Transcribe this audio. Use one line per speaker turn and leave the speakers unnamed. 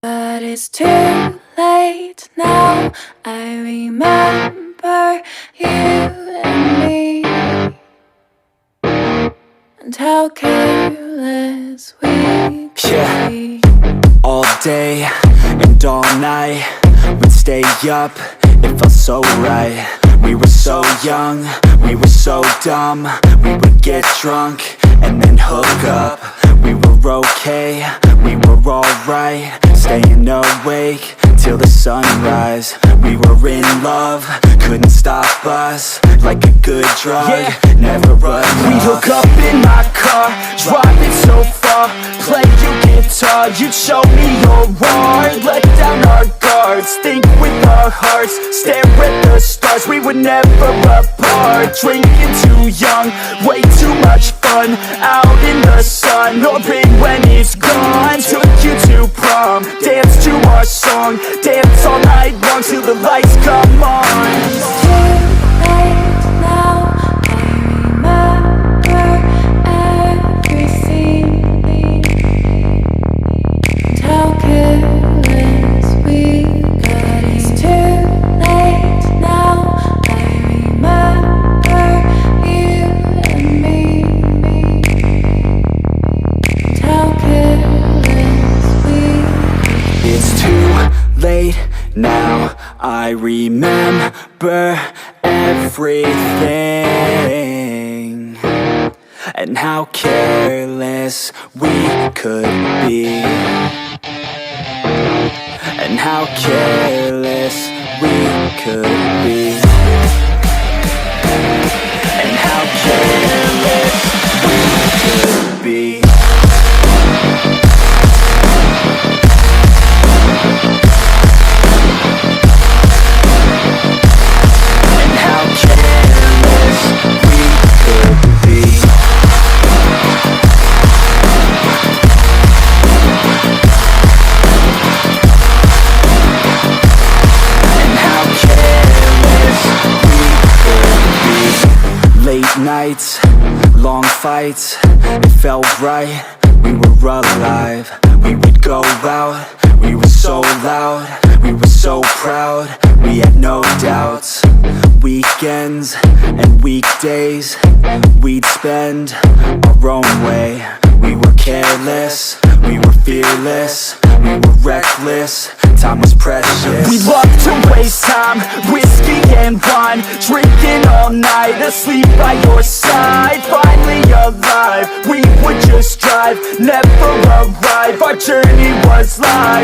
But it's too late now. I remember you and me, and how careless we could be.
All day and all night, we'd stay up, it felt so right. We were so young, we were so dumb. We would get drunk and then hook up. We were okay, we were alright, staying awake till the sunrise. We were in love, couldn't stop us, like a good drug, never run off.
We'd hook up in my car, driving so far, play your guitar, you'd show me your art, let down our guards, think with our hearts, stare at the stars. We were never apart, drinking too young, way too much fun, out in the sun, hoping when it's gone. Took you to prom, dance to our song, dance all night long till the lights come on.
It's too late now. I remember everything, and how careless we got. It's too late now. I remember you and me, and how careless we got.
It's too late now, I remember everything, and how careless we could be, and how careless we could be, and how careless we could be. Late nights, long fights, it felt right, we were alive. We would go out, we were so loud, we were so proud, we had no doubts. Weekends and weekdays, we'd spend our own way. We were careless, we were fearless, we were reckless, time was precious.
We loved to waste time, whiskey and wine, drinking all night, asleep by your side. Finally alive, we would just drive, never arrive, our journey was life.